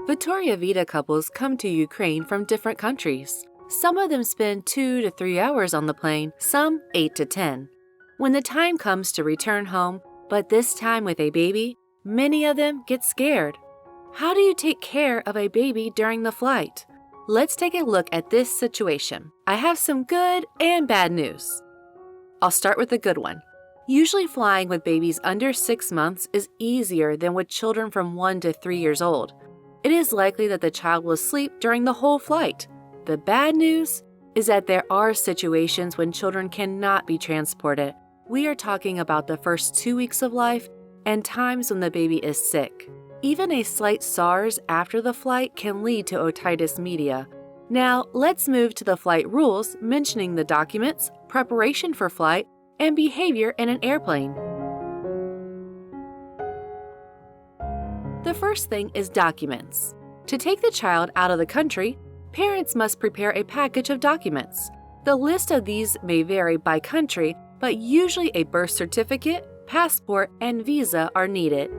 VittoriaVita couples come to Ukraine from different countries. Some of them spend 2 to 3 hours on the plane, some 8 to 10. When the time comes to return home, but this time with a baby, many of them get scared. How do you take care of a baby during the flight? Let's take a look at this situation. I have some good and bad news. I'll start with the good one. Usually flying with babies under 6 months is easier than with children from 1 to 3 years old. It is likely that the child will sleep during the whole flight. The bad news is that there are situations when children cannot be transported. We are talking about the first 2 weeks of life and times when the baby is sick. Even a slight SARS after the flight can lead to otitis media. Now, let's move to the flight rules, mentioning the documents, preparation for flight, and behavior in an airplane. The first thing is documents. To take the child out of the country, parents must prepare a package of documents. The list of these may vary by country, but usually a birth certificate, passport, and visa are needed.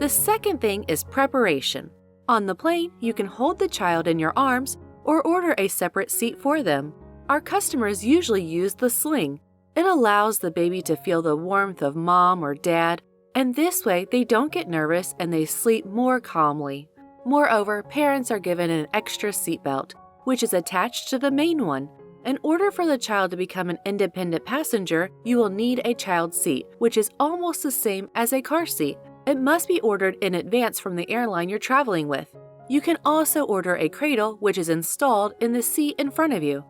The second thing is preparation. On the plane, you can hold the child in your arms or order a separate seat for them. Our customers usually use the sling. It allows the baby to feel the warmth of mom or dad, and this way they don't get nervous and they sleep more calmly. Moreover, parents are given an extra seatbelt, which is attached to the main one. In order for the child to become an independent passenger, you will need a child seat, which is almost the same as a car seat. It must be ordered in advance from the airline you're traveling with. You can also order a cradle, which is installed in the seat in front of you.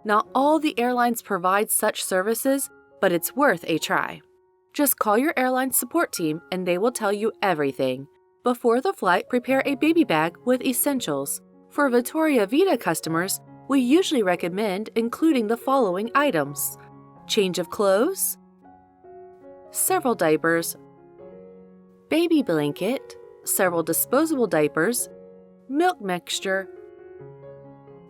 Not all the airlines provide such services, but it's worth a try. Just call your airline support team and they will tell you everything. Before the flight, prepare a baby bag with essentials. For VittoriaVita customers, we usually recommend including the following items: change of clothes, several diapers, baby blanket, several disposable diapers, milk mixture,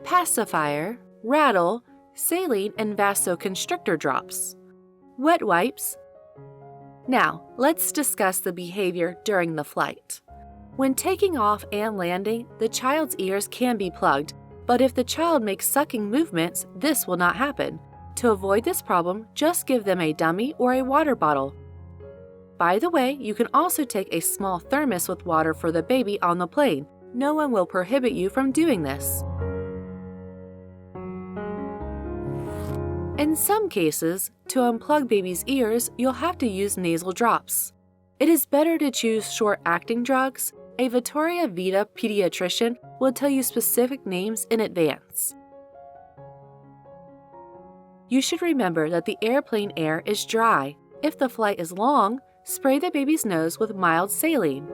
pacifier, rattle, saline and vasoconstrictor drops, wet wipes. Now, let's discuss the behavior during the flight. When taking off and landing, the child's ears can be plugged, but if the child makes sucking movements, this will not happen. To avoid this problem, just give them a dummy or a water bottle. By the way, you can also take a small thermos with water for the baby on the plane. No one will prohibit you from doing this. In some cases, to unplug baby's ears, you'll have to use nasal drops. It is better to choose short-acting drugs. A VittoriaVita pediatrician will tell you specific names in advance. You should remember that the airplane air is dry. If the flight is long, spray the baby's nose with mild saline.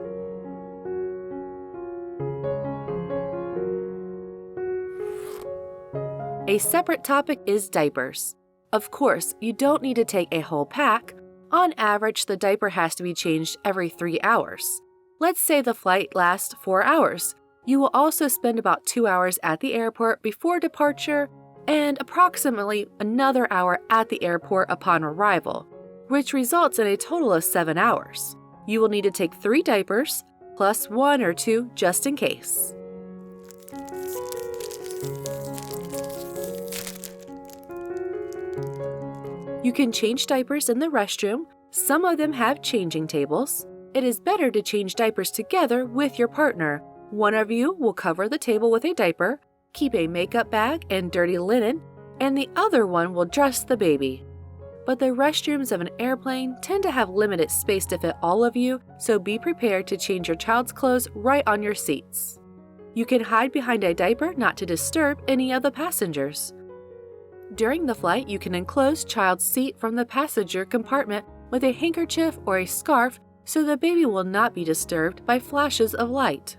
A separate topic is diapers. Of course, you don't need to take a whole pack. On average, the diaper has to be changed every 3 hours. Let's say the flight lasts 4 hours. You will also spend about 2 hours at the airport before departure and approximately another hour at the airport upon arrival, which results in a total of 7 hours. You will need to take 3 diapers, plus 1 or 2 just in case. You can change diapers in the restroom. Some of them have changing tables. It is better to change diapers together with your partner. One of you will cover the table with a diaper, keep a makeup bag and dirty linen, and the other one will dress the baby. But the restrooms of an airplane tend to have limited space to fit all of you, so be prepared to change your child's clothes right on your seats. You can hide behind a diaper not to disturb any of the passengers. During the flight, you can enclose child's seat from the passenger compartment with a handkerchief or a scarf so the baby will not be disturbed by flashes of light.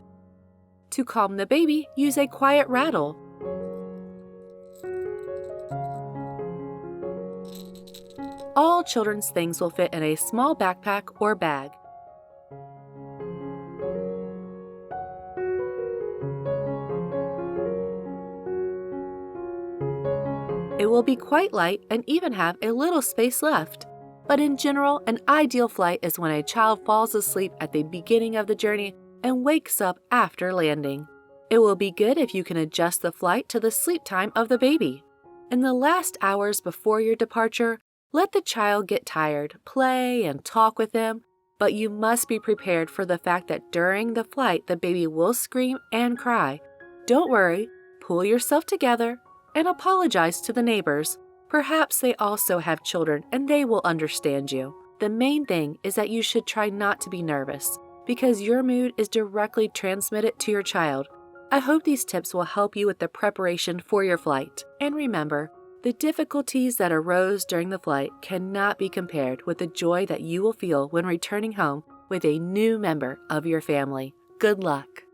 To calm the baby, use a quiet rattle. All children's things will fit in a small backpack or bag. It will be quite light and even have a little space left. But in general, an ideal flight is when a child falls asleep at the beginning of the journey and wakes up after landing. It will be good if you can adjust the flight to the sleep time of the baby. In the last hours before your departure, let the child get tired, play, and talk with them, but you must be prepared for the fact that during the flight the baby will scream and cry. Don't worry, pull yourself together, and apologize to the neighbors. Perhaps they also have children and they will understand you. The main thing is that you should try not to be nervous, because your mood is directly transmitted to your child. I hope these tips will help you with the preparation for your flight. And remember, the difficulties that arose during the flight cannot be compared with the joy that you will feel when returning home with a new member of your family. Good luck!